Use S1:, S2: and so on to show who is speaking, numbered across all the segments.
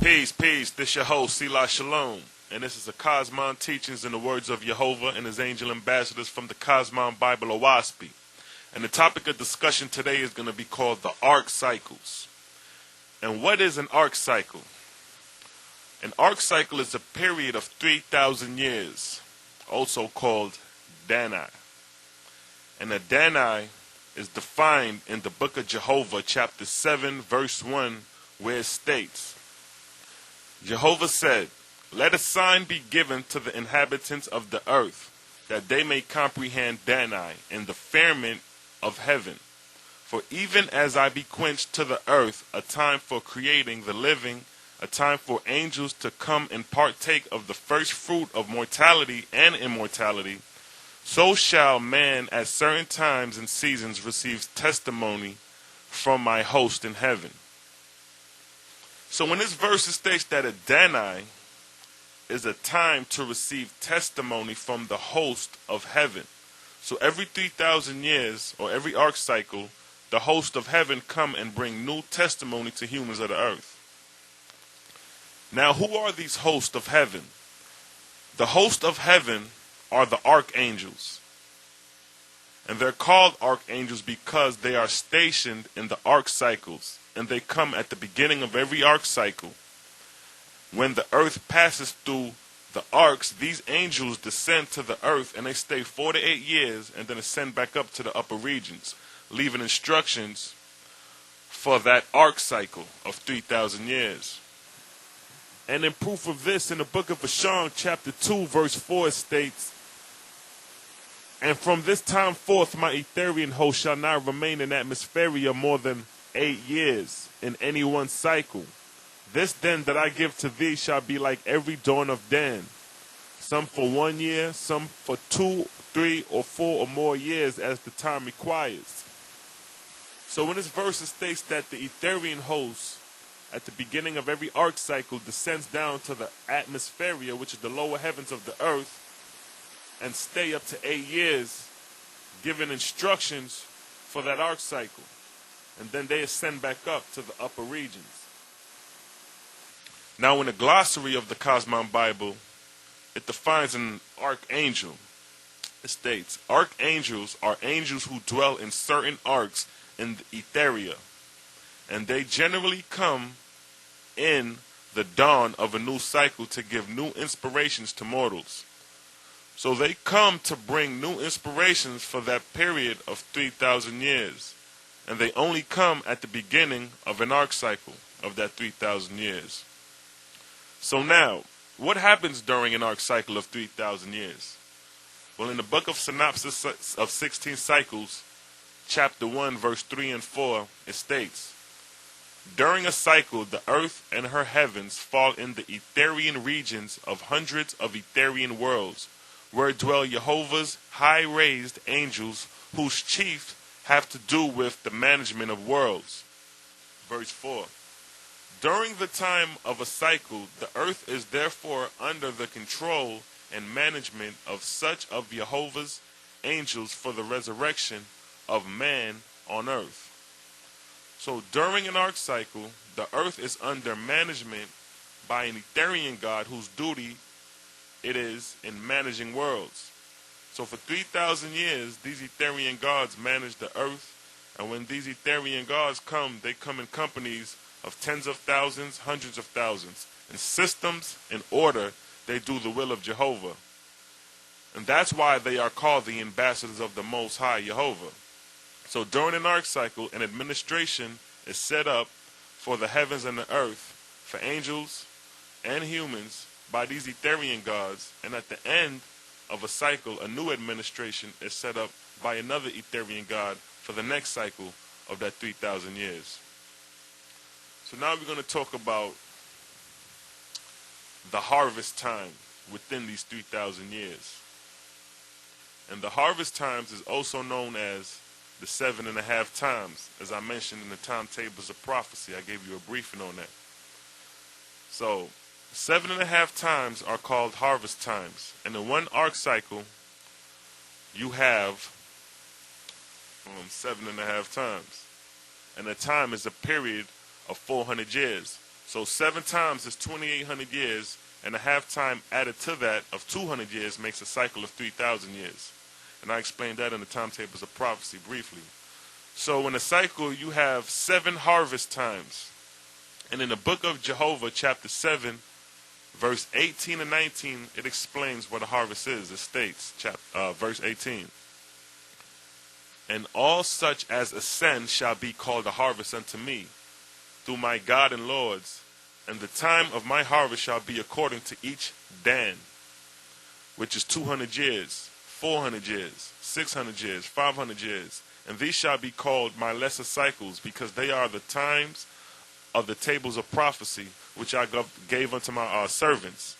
S1: Peace, peace. This your host, Selah Shalom. And this is the Cosmon Teachings in the words of Jehovah and his angel ambassadors from the Cosmon Bible Owaspi. And the topic of discussion today is going to be called the arc cycles. And what is an arc cycle? An arc cycle is a period of 3,000 years, also called Dani. And a Dani is defined in the book of Jehovah, chapter 7, verse 1, where it states, Jehovah said, "Let a sign be given to the inhabitants of the earth, that they may comprehend Dani in the firmament of heaven. For even as I bequenched to the earth a time for creating the living, a time for angels to come and partake of the first fruit of mortality and immortality, so shall man at certain times and seasons receive testimony from my host in heaven." So when this verse states that a Dani is a time to receive testimony from the host of heaven. So every 3,000 years, or every arc cycle, the host of heaven come and bring new testimony to humans of the earth. Now, who are these hosts of heaven? The host of heaven are the archangels. And they're called archangels because they are stationed in the arc cycles. And they come at the beginning of every arc cycle. When the earth passes through the arcs, these angels descend to the earth and they stay 4 to 8 years and then ascend back up to the upper regions, leaving instructions for that arc cycle of 3,000 years. And in proof of this, in the book of Asham, chapter 2, verse 4, it states, "And from this time forth my Etherian host shall not remain in atmosphere more than 8 years in any one cycle. This then that I give to thee shall be like every dawn of Dan, some for 1 year, some for 2, 3, or 4 or more years as the time requires." So when this verse states that the Etherian host at the beginning of every arc cycle descends down to the atmosphere, which is the lower heavens of the earth, and stay up to 8 years, giving instructions for that arc cycle. And then they ascend back up to the upper regions. Now in the glossary of the Cosmon Bible, it defines an archangel. It states, archangels are angels who dwell in certain arcs in the etheria, and they generally come in the dawn of a new cycle to give new inspirations to mortals. So they come to bring new inspirations for that period of 3,000 years. And they only come at the beginning of an arc cycle of that 3,000 years. So now, what happens during an arc cycle of 3,000 years? Well, in the book of Synopsis of 16 Cycles, chapter 1, verse 3 and 4, it states, "During a cycle, the earth and her heavens fall in the Etherian regions of hundreds of Etherian worlds, where dwell Jehovah's high-raised angels, whose chief have to do with the management of worlds." Verse 4. "During the time of a cycle, the earth is therefore under the control and management of such of Jehovah's angels for the resurrection of man on earth." So during an arc cycle, the earth is under management by an Etherian God whose duty it is in managing worlds. So for 3,000 years, these Etherian gods manage the earth, and when these Etherian gods come, they come in companies of tens of thousands, hundreds of thousands. In systems, in order, they do the will of Jehovah. And that's why they are called the ambassadors of the Most High Jehovah. So during an arc cycle, an administration is set up for the heavens and the earth, for angels and humans, by these Etherian gods, and at the end of a cycle, a new administration is set up by another Etherian god for the next cycle of that 3,000 years. So now we're going to talk about the harvest time within these 3,000 years. And the harvest times is also known as the 7.5 times, as I mentioned in the timetables of prophecy. I gave you a briefing on that. So 7.5 times are called harvest times. And in one arc cycle, you have 7.5 times. And a time is a period of 400 years. So 7 times is 2,800 years, and a half time added to that of 200 years makes a cycle of 3,000 years. And I explained that in the timetables of prophecy briefly. So in a cycle, you have 7 harvest times. And in the book of Jehovah, chapter 7, verse 18 and 19, it explains what a harvest is. It states, verse 18, "And all such as ascend shall be called a harvest unto me, through my God and Lord's, and the time of my harvest shall be according to each Dan, which is 200 years, 400 years, 600 years, 500 years. And these shall be called my lesser cycles, because they are the times of the tables of prophecy, which I gave unto my servants."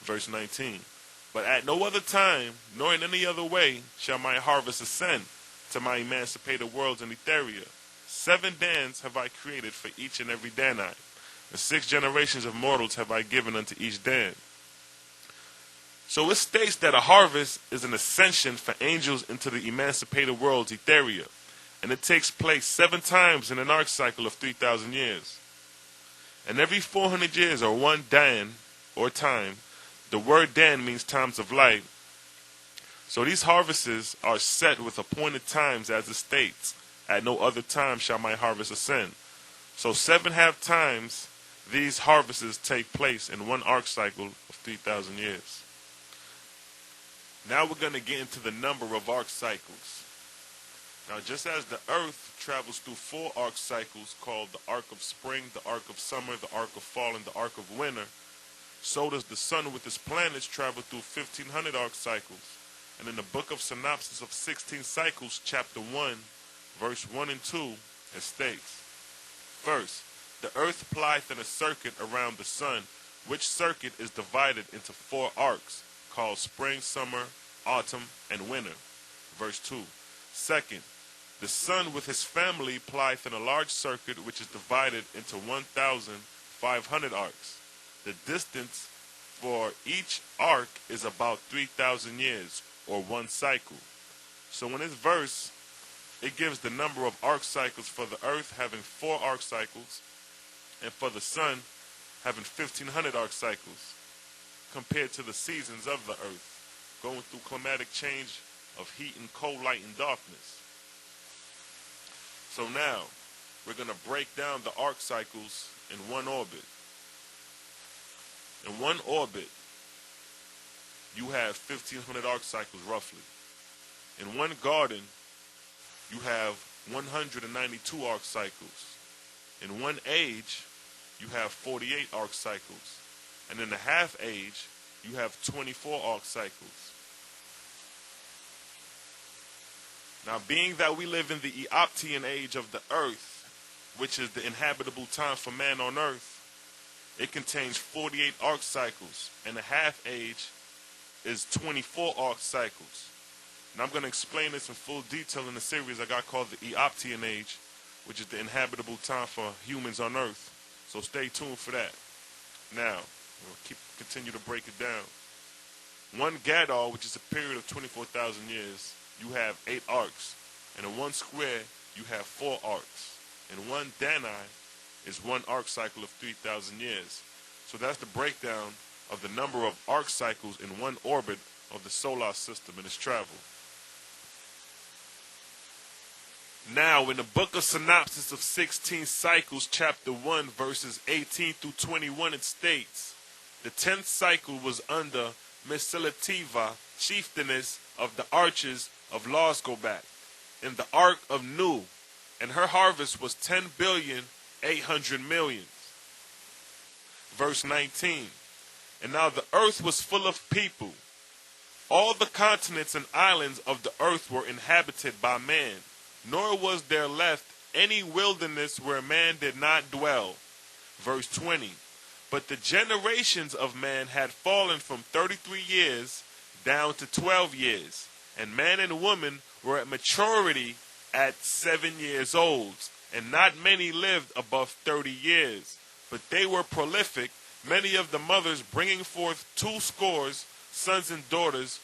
S1: Verse 19, "But at no other time, nor in any other way, shall my harvest ascend to my emancipated worlds in Etheria. 7 Dans have I created for each and every Danite, and 6 generations of mortals have I given unto each Dan." So it states that a harvest is an ascension for angels into the emancipated worlds, Etheria, and it takes place 7 times in an arc cycle of 3,000 years. And every 400 years, or 1 Dan, or time, the word Dan means times of light. So these harvests are set with appointed times, as it states, "At no other time shall my harvest ascend." So 7 half times these harvests take place in 1 arc cycle of 3,000 years. Now we're going to get into the number of arc cycles. Now, just as the earth travels through 4 arc cycles called the arc of spring, the arc of summer, the arc of fall, and the arc of winter, so does the sun with its planets travel through 1,500 arc cycles. And in the book of Synopsis of 16 Cycles, chapter 1, verse 1 and 2, it states, "First, the earth plieth in a circuit around the sun, which circuit is divided into 4 arcs, called spring, summer, autumn, and winter." Verse 2. "Second, the sun with his family plieth in a large circuit, which is divided into 1,500 arcs. The distance for each arc is about 3,000 years, or 1 cycle." So in this verse, it gives the number of arc cycles for the earth having 4 arc cycles, and for the sun having 1,500 arc cycles, compared to the seasons of the earth, going through climatic change of heat and cold, light and darkness. So now, we're going to break down the arc cycles in 1 orbit. In 1 orbit, you have 1,500 arc cycles roughly. In 1 garden, you have 192 arc cycles. In 1 age, you have 48 arc cycles. And in the half age, you have 24 arc cycles. Now, being that we live in the Eoptian age of the earth, which is the inhabitable time for man on earth, it contains 48 arc cycles, and the half age is 24 arc cycles. And I'm going to explain this in full detail in the series I got called the Eoptian age, which is the inhabitable time for humans on earth. So stay tuned for that. Now, we'll continue to break it down. 1 Gadol, which is a period of 24,000 years, you have 8 arcs. And in 1 square, you have 4 arcs. And 1 Dani is 1 arc cycle of 3,000 years. So that's the breakdown of the number of arc cycles in 1 orbit of the solar system and its travel. Now, in the book of Synopsis of 16 Cycles, chapter 1, verses 18 through 21, it states, "The 10th cycle was under Mesilativa, chieftainess of the archers of Losgobak, in the ark of Nu, and her harvest was 10,800,000,000. Verse 19, "And now the earth was full of people. All the continents and islands of the earth were inhabited by man, nor was there left any wilderness where man did not dwell." Verse 20, "But the generations of man had fallen from 33 years down to 12 years, and man and woman were at maturity at 7 years old, and not many lived above 30 years. But they were prolific, many of the mothers bringing forth 2 scores, sons and daughters,